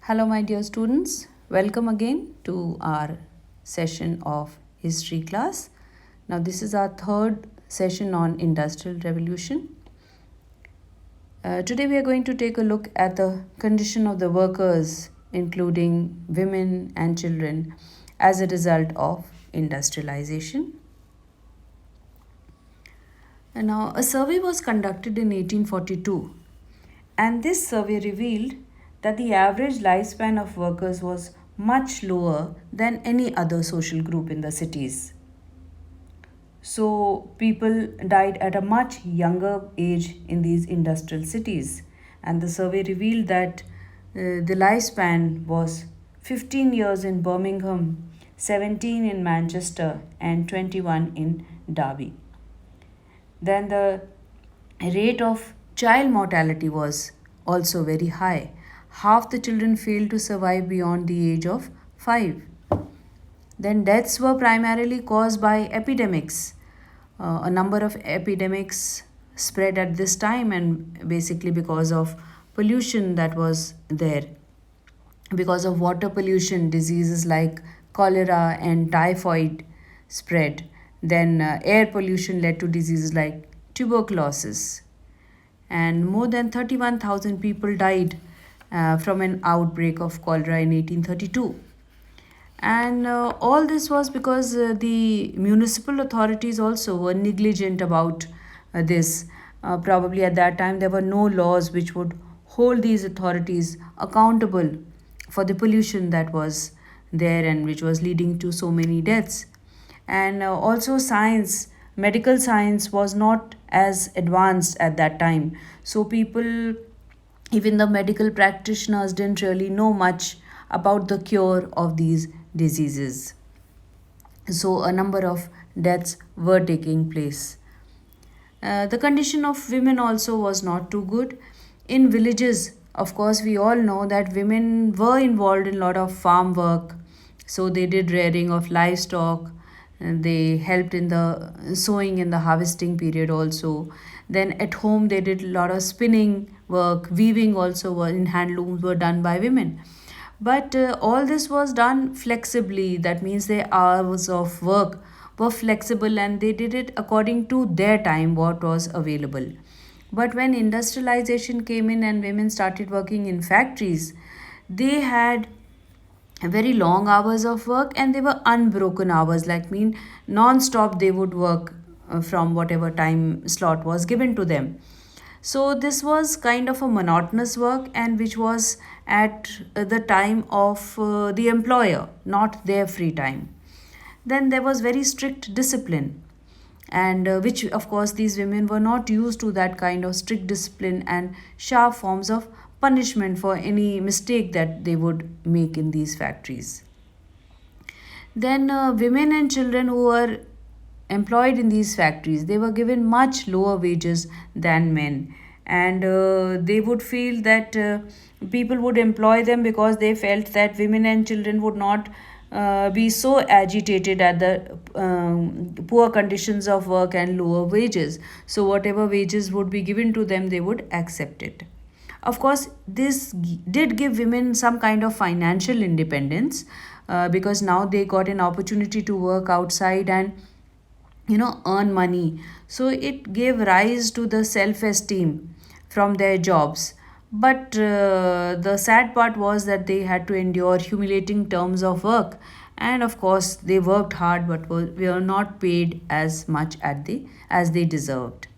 Hello, my dear students. Welcome again to our session of history class. Now, this is our third session on Industrial Revolution. Today, we are going to take a look at the condition of the workers, including women and children, as a result of industrialization. And now, a survey was conducted in 1842, and this survey revealed that the average lifespan of workers was much lower than any other social group in the cities. So, people died at a much younger age in these industrial cities, and the survey revealed that the lifespan was 15 years in Birmingham, 17 in Manchester, and 21 in Derby. Then the rate of child mortality was also very high. Half the children failed to survive beyond the age of 5. Then deaths were primarily caused by epidemics. A number of epidemics spread at this time, and basically because of pollution that was there. Because of water pollution, diseases like cholera and typhoid spread. Then air pollution led to diseases like tuberculosis. And more than 31,000 people died from an outbreak of cholera in 1832. And all this was because the municipal authorities also were negligent about this. Probably at that time there were no laws which would hold these authorities accountable for the pollution that was there and which was leading to so many deaths. And also, medical science was not as advanced at that time. So, people, even the medical practitioners, didn't really know much about the cure of these diseases. So, a number of deaths were taking place. The condition of women also was not too good. In villages, of course, we all know that women were involved in a lot of farm work. So they did rearing of livestock, and they helped in the sowing in the harvesting period also. Then at home, they did a lot of spinning work, weaving also in handlooms were done by women. But all this was done flexibly. That means their hours of work were flexible and they did it according to their time, what was available. But when industrialization came in and women started working in factories, they had very long hours of work and they were unbroken hours, like mean non-stop they would work from whatever time slot was given to them. So this was kind of a monotonous work and which was at the time of the employer, not their free time. Then there was very strict discipline, and which of course these women were not used to that kind of strict discipline and sharp forms of punishment for any mistake that they would make in these factories. Then women and children who were employed in these factories, they were given much lower wages than men, and they would feel that people would employ them because they felt that women and children would not be so agitated at the poor conditions of work and lower wages. So whatever wages would be given to them, they would accept it. Of course, this did give women some kind of financial independence, because now they got an opportunity to work outside and earn money. So it gave rise to the self esteem from their jobs. But the sad part was that they had to endure humiliating terms of work, and of course they worked hard but were not paid as much as they deserved.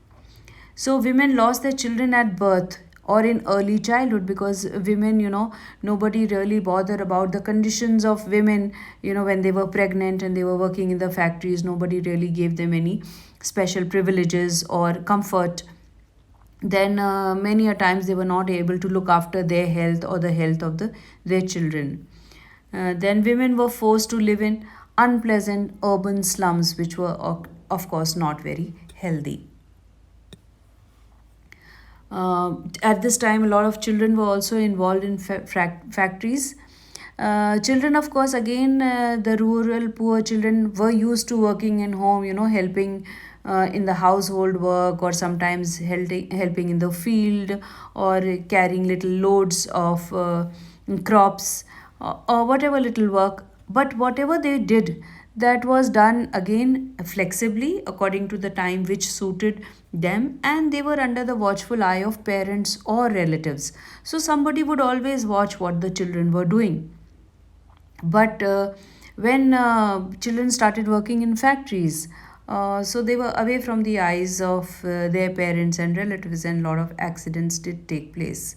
So women lost their children at birth or in early childhood, because women, nobody really bothered about the conditions of women, when they were pregnant and they were working in the factories. Nobody really gave them any special privileges or comfort. Then many a times they were not able to look after their health or the health of their children. Then women were forced to live in unpleasant urban slums, which were of course not very healthy. At this time, a lot of children were also involved in factories. Children, of course, again, the rural poor children were used to working in home, helping in the household work, or sometimes helping in the field, or carrying little loads of crops, or whatever little work. But whatever they did, that was done again flexibly according to the time which suited them, and they were under the watchful eye of parents or relatives. So somebody would always watch what the children were doing. But when children started working in factories, so they were away from the eyes of their parents and relatives, and a lot of accidents did take place.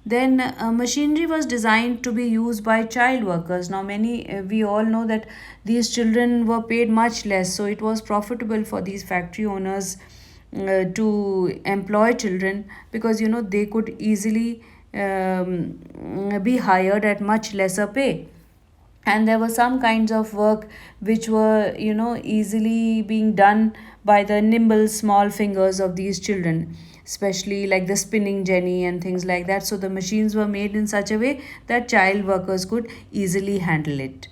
Then machinery was designed to be used by child workers. Now, we all know that these children were paid much less, so it was profitable for these factory owners to employ children, because they could easily be hired at much lesser pay. And there were some kinds of work which were easily being done by the nimble small fingers of these children, especially like the spinning jenny and things like that. So the machines were made in such a way that child workers could easily handle it.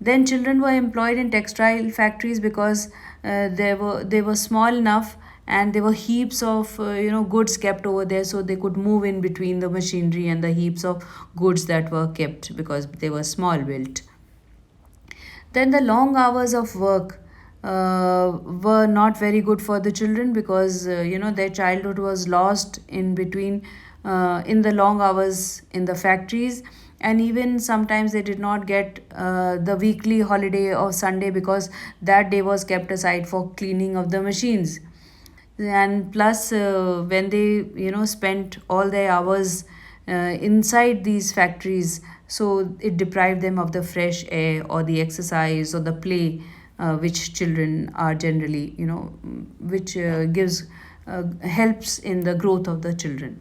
Then children were employed in textile factories because they were small enough, and there were heaps of goods kept over there, so they could move in between the machinery and the heaps of goods that were kept because they were small built. Then the long hours of work were not very good for the children, because their childhood was lost in between, in the long hours in the factories. And even sometimes they did not get the weekly holiday of Sunday, because that day was kept aside for cleaning of the machines. And plus, when they spent all their hours inside these factories, so it deprived them of the fresh air or the exercise or the play, which children are generally, which gives helps in the growth of the children.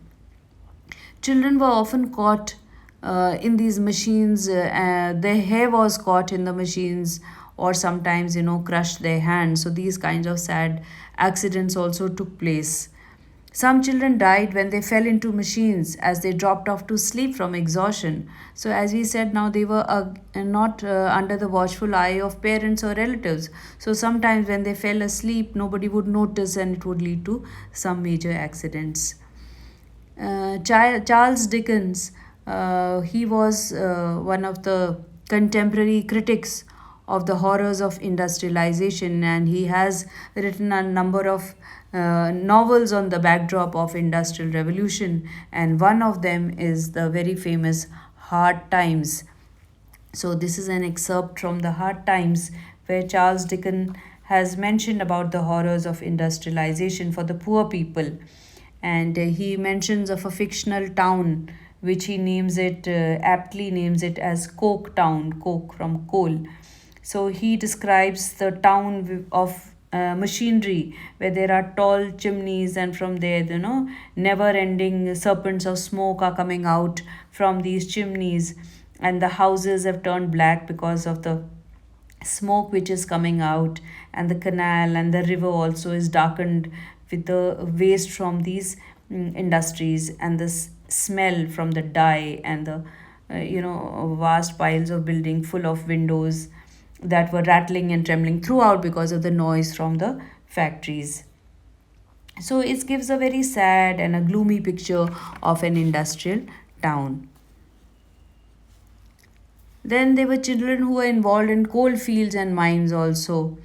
Children were often caught in these machines. Their hair was caught in the machines, or sometimes crushed their hands. So these kinds of sad accidents also took place. Some children died when they fell into machines as they dropped off to sleep from exhaustion. So, as we said, now they were not under the watchful eye of parents or relatives. So, sometimes when they fell asleep, nobody would notice, and it would lead to some major accidents. Charles Dickens, he was one of the contemporary critics of the horrors of industrialization, and he has written a number of novels on the backdrop of industrial revolution, and one of them is the very famous Hard Times. So this is an excerpt from the Hard Times, where Charles Dickens has mentioned about the horrors of industrialization for the poor people. And he mentions of a fictional town which he names it, aptly names it as Coke Town, Coke from coal. So he describes the town of machinery, where there are tall chimneys, and from there, never ending serpents of smoke are coming out from these chimneys, and the houses have turned black because of the smoke which is coming out, and the canal and the river also is darkened with the waste from these industries, and the smell from the dye, and the vast piles of building full of windows that were rattling and trembling throughout because of the noise from the factories. So it gives a very sad and a gloomy picture of an industrial town. Then there were children who were involved in coal fields and mines also.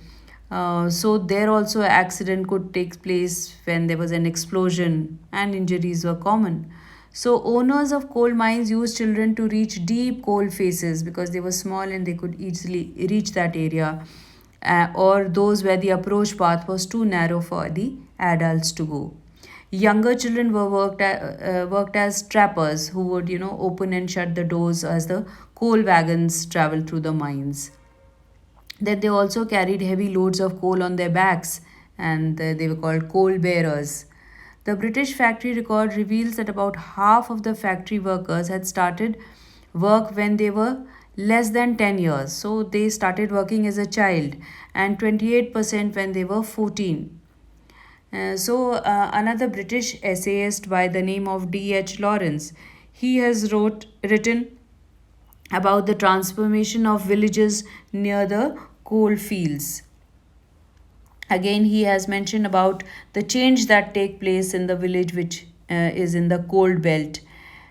So there also accident could take place when there was an explosion, and injuries were common. So owners of coal mines used children to reach deep coal faces, because they were small and they could easily reach that area, or those where the approach path was too narrow for the adults to go. Younger children were worked as trappers, who would open and shut the doors as the coal wagons traveled through the mines. Then they also carried heavy loads of coal on their backs, and they were called coal bearers. The British factory record reveals that about half of the factory workers had started work when they were less than 10 years. So they started working as a child, and 28% when they were 14. Another British essayist by the name of D.H. Lawrence, he has written about the transformation of villages near the coal fields. Again, he has mentioned about the change that take place in the village which is in the cold belt,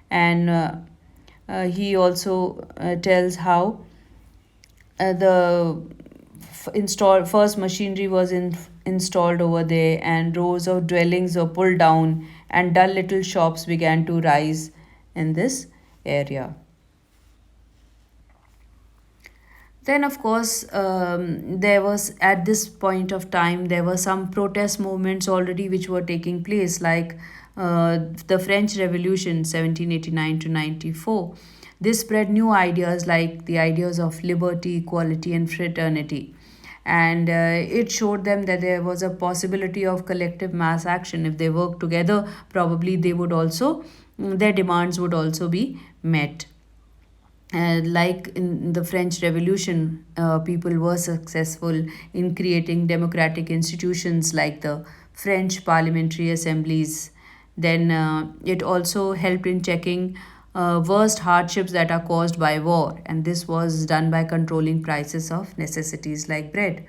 and He also tells how the first machinery was installed over there, and rows of dwellings were pulled down, and dull little shops began to rise in this area. Then, of course, there was at this point of time there were some protest movements already which were taking place, like the French Revolution, 1789 to 94. This spread new ideas like the ideas of liberty, equality, and fraternity. And it showed them that there was a possibility of collective mass action. If they worked together, probably they would also, their demands would also be met. Like in the French Revolution, people were successful in creating democratic institutions like the French parliamentary assemblies. Then it also helped in checking worst hardships that are caused by war, and this was done by controlling prices of necessities like bread.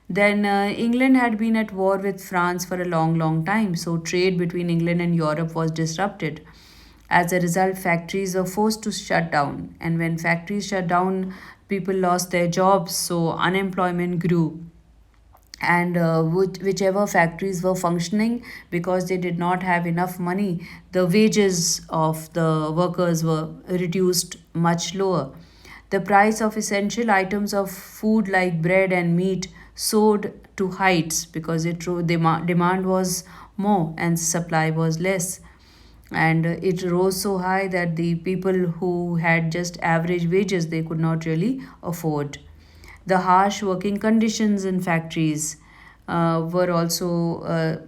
Then England had been at war with France for a long, long time, so trade between England and Europe was disrupted. As a result, factories were forced to shut down, and when factories shut down, people lost their jobs, so unemployment grew. And whichever factories were functioning, because they did not have enough money, the wages of the workers were reduced much lower. The price of essential items of food like bread and meat soared to heights because demand was more and supply was less. And it rose so high that the people who had just average wages they could not really afford. The harsh working conditions in factories were also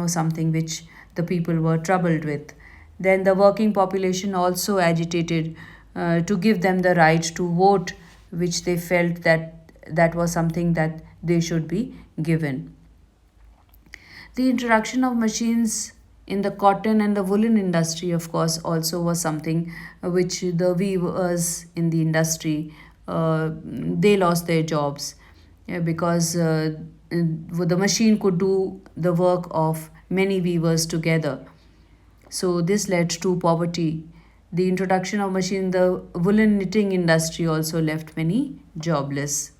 something which the people were troubled with. Then the working population also agitated to give them the right to vote, which they felt that that was something that they should be given. The introduction of machines in the cotton and the woolen industry, of course, also was something which the weavers in the industry they lost their jobs because the machine could do the work of many weavers together. So this led to poverty. The introduction of machine in the woolen knitting industry also left many jobless.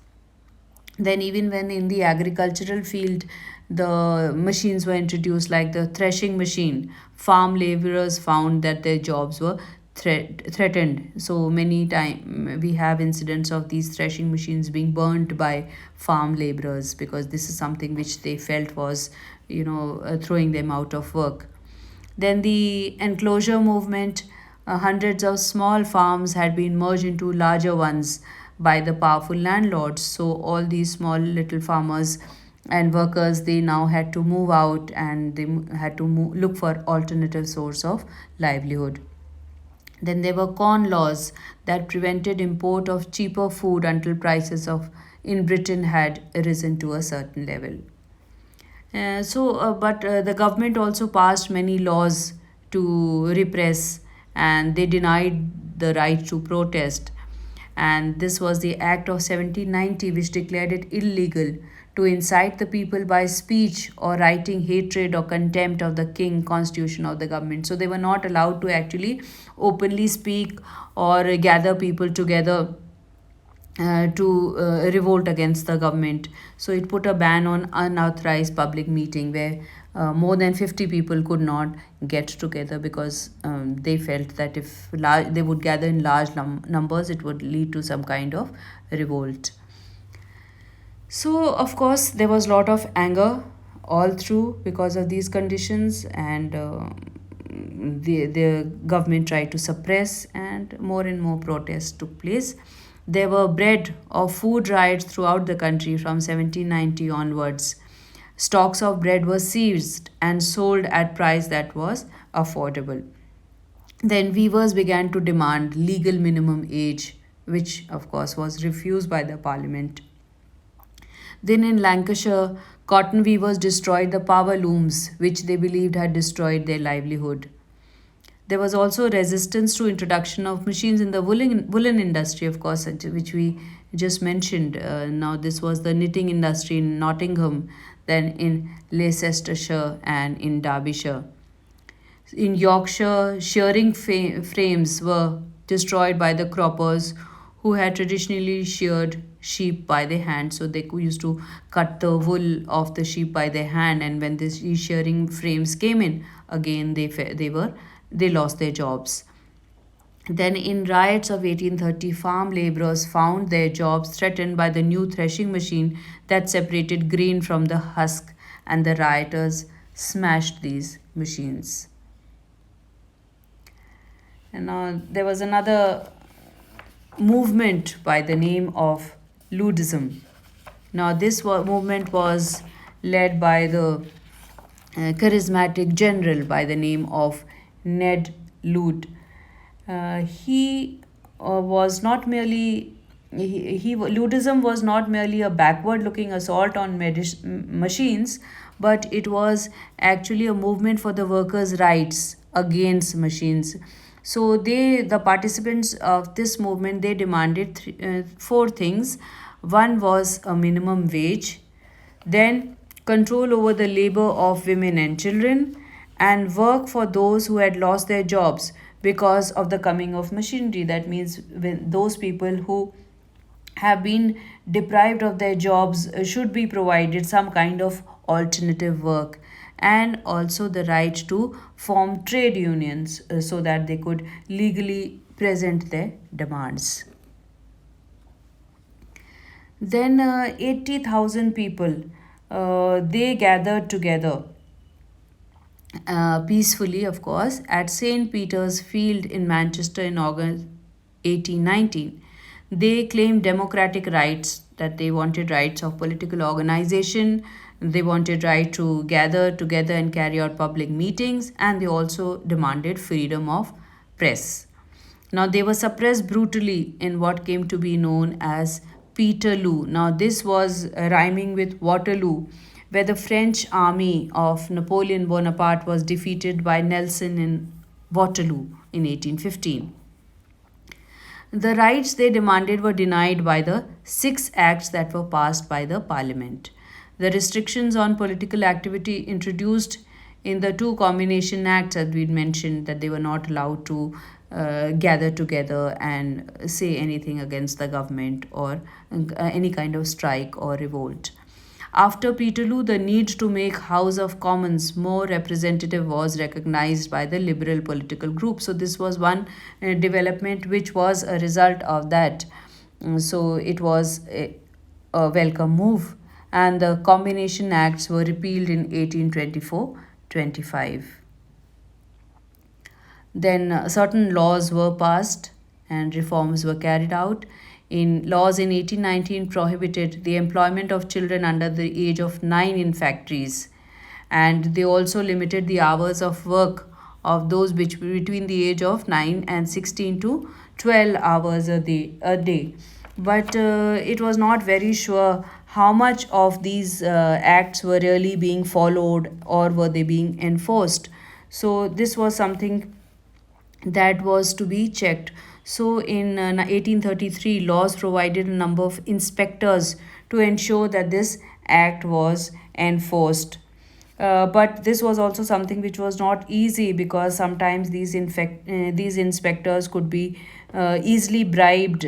Then, even when in the agricultural field, the machines were introduced, like the threshing machine, farm laborers found that their jobs were threatened. So many times we have incidents of these threshing machines being burnt by farm laborers because this is something which they felt was, throwing them out of work. Then the enclosure movement, hundreds of small farms had been merged into larger ones by the powerful landlords. So all these small little farmers and workers they now had to move out and they had to look for alternative source of livelihood. Then there were corn laws that prevented import of cheaper food until prices of in Britain had risen to a certain level. But the government also passed many laws to repress, and they denied the right to protest. And this was the Act of 1790, which declared it illegal to incite the people by speech or writing hatred or contempt of the king, constitution, of the government. So they were not allowed to actually openly speak or gather people together to revolt against the government. So it put a ban on unauthorized public meeting where more than 50 people could not get together because they felt that if they would gather in large numbers, it would lead to some kind of revolt. So of course there was a lot of anger all through because of these conditions, and the government tried to suppress, and more protests took place. There were bread or food riots throughout the country from 1790 onwards. Stocks of bread were seized and sold at price that was affordable. Then weavers began to demand legal minimum age, which of course was refused by the parliament. Then in Lancashire, cotton weavers destroyed the power looms, which they believed had destroyed their livelihood. There was also resistance to introduction of machines in the woolen industry, of course, which we just mentioned. Now, this was the knitting industry in Nottingham, then in Leicestershire and in Derbyshire. In Yorkshire, shearing frames were destroyed by the croppers who had traditionally sheared sheep by their hand. So they used to cut the wool of the sheep by their hand, and when these shearing frames came in, again they lost their jobs. Then, in riots of 1830, farm laborers found their jobs threatened by the new threshing machine that separated grain from the husk, and the rioters smashed these machines. And there was another movement by the name of Ludism. Now, this movement was led by the charismatic general by the name of Ned Lute. He was not merely Ludism was not merely a backward looking assault on machines, but it was actually a movement for the workers' rights against machines. So the participants of this movement, they demanded four things. One was a minimum wage, then control over the labor of women and children, and work for those who had lost their jobs because of the coming of machinery. That means when those people who have been deprived of their jobs should be provided some kind of alternative work, and also the right to form trade unions so that they could legally present their demands. Then 80,000 people, they gathered together peacefully, of course, at St. Peter's Field in Manchester in August 1819. They claimed democratic rights, that they wanted rights of political organization, they wanted right to gather together and carry out public meetings, and they also demanded freedom of press. Now, they were suppressed brutally in what came to be known as Peterloo. Now, this was rhyming with Waterloo, where the French army of Napoleon Bonaparte was defeated by Nelson in Waterloo in 1815. The rights they demanded were denied by the six acts that were passed by the parliament. The restrictions on political activity introduced in the two combination acts, as we mentioned, that they were not allowed to gather together and say anything against the government or any kind of strike or revolt. After Peterloo, the need to make House of Commons more representative was recognized by the liberal political group. So this was one development which was a result of that. So it was a welcome move, and the combination acts were repealed in 1824-25. Then certain laws were passed and reforms were carried out. In laws in 1819 prohibited the employment of children under the age of 9 in factories, and they also limited the hours of work of those between the age of 9 and 16 to 12 hours a day. But it was not very sure how much of these acts were really being followed or were they being enforced. So this was something that was to be checked. So in 1833, laws provided a number of inspectors to ensure that this act was enforced. But this was also something which was not easy, because sometimes these inspectors could be easily bribed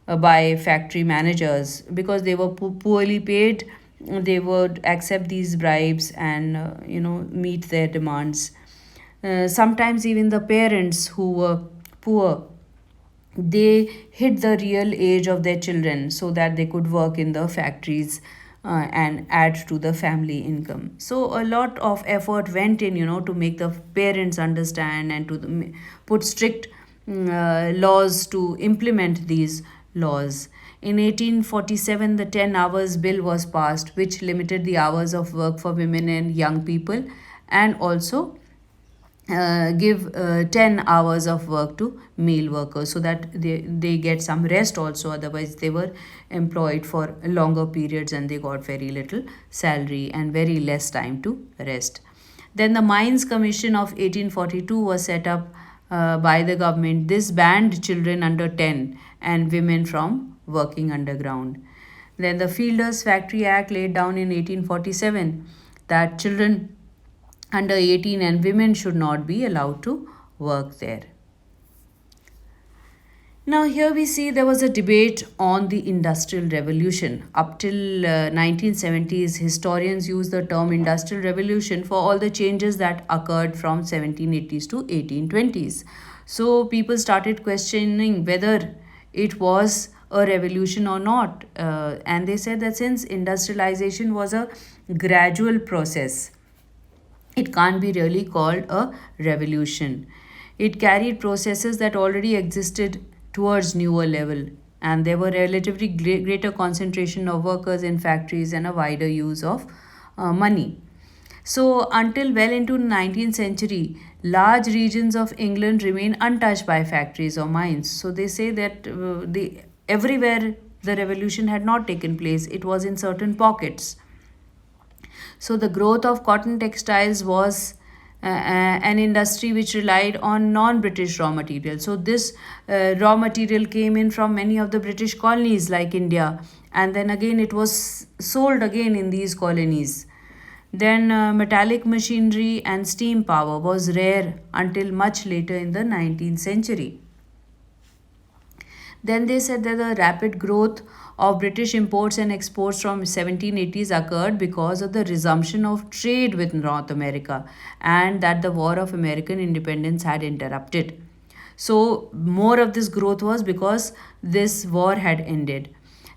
by factory managers because they were poorly paid. They would accept these bribes and meet their demands. Sometimes even the parents who were poor, they hid the real age of their children so that they could work in the factories and add to the family income. So a lot of effort went in, to make the parents understand and to put strict laws to implement these laws. In 1847, the 10 hours bill was passed, which limited the hours of work for women and young people, and also give 10 hours of work to male workers so that they get some rest also. Otherwise, they were employed for longer periods and they got very little salary and very less time to rest. Then the Mines Commission of 1842 was set up by the government. This banned children under 10 and women from working underground. Then the Fielders Factory Act laid down in 1847 that children under 18 and women should not be allowed to work there. Now, here we see there was a debate on the Industrial Revolution. Up till 1970s, historians use the term Industrial Revolution for all the changes that occurred from 1780s to 1820s. So, people started questioning whether it was a revolution or not. And they said that since industrialization was a gradual process, it can't be really called a revolution. It carried processes that already existed towards newer level, and there were relatively greater concentration of workers in factories and a wider use of money. So until well into 19th century, large regions of England remain untouched by factories or mines. So they say that the everywhere the revolution had not taken place, it was in certain pockets. So the growth of cotton textiles was an industry which relied on non-British raw material. So this raw material came in from many of the British colonies like India, and then again it was sold again in these colonies. Then metallic machinery and steam power was rare until much later in the 19th century. Then they said that the rapid growth of British imports and exports from 1780s occurred because of the resumption of trade with North America, and that the War of American Independence had interrupted. So more of this growth was because this war had ended.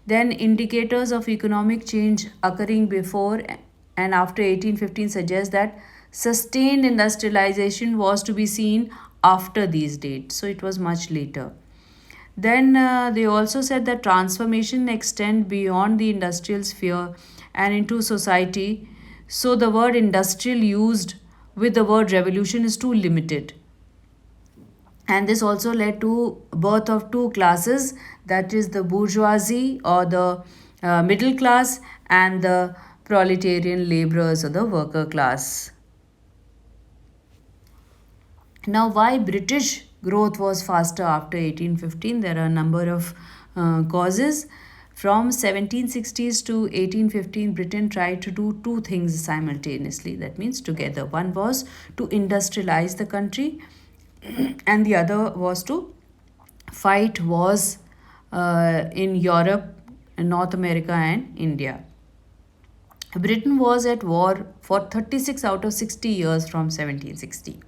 Then indicators of economic change occurring before and after 1815 suggest that sustained industrialization was to be seen after these dates. So it was much later. Then they also said that transformation extend beyond the industrial sphere and into society. So the word industrial used with the word revolution is too limited. And this also led to birth of two classes, that is the bourgeoisie or the middle class, and the proletarian laborers or the worker class. Now, why British growth was faster after 1815? There are a number of causes. From 1760s to 1815, Britain tried to do two things simultaneously. That means together. One was to industrialize the country, and the other was to fight wars in Europe, North America, and India. Britain was at war for 36 out of 60 years from 1760.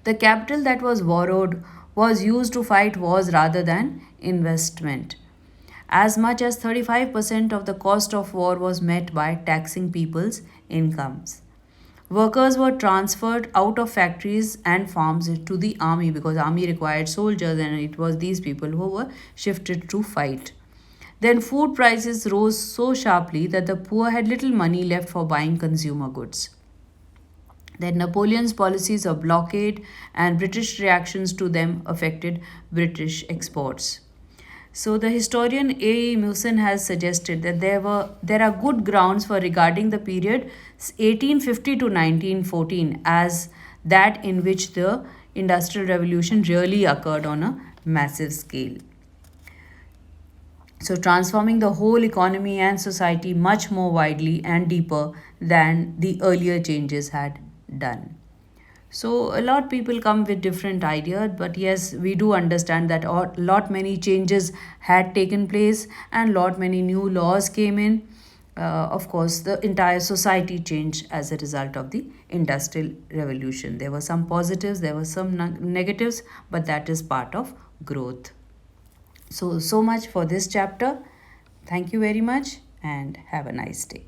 The capital that was borrowed was used to fight wars rather than investment. As much as 35% of the cost of war was met by taxing people's incomes. Workers were transferred out of factories and farms to the army because army required soldiers, and it was these people who were shifted to fight. Then food prices rose so sharply that the poor had little money left for buying consumer goods. Then Napoleon's policies of blockade and British reactions to them affected British exports. So the historian A. E. Mawson has suggested that there are good grounds for regarding the period 1850 to 1914 as that in which the Industrial Revolution really occurred on a massive scale. So transforming the whole economy and society much more widely and deeper than the earlier changes had done. So a lot people come with different ideas, but yes, we do understand that a lot many changes had taken place and lot many new laws came in. Of course, the entire society changed as a result of the industrial revolution. There were some positives, there were some negatives, but that is part of growth. So much for this chapter. Thank you very much and have a nice day.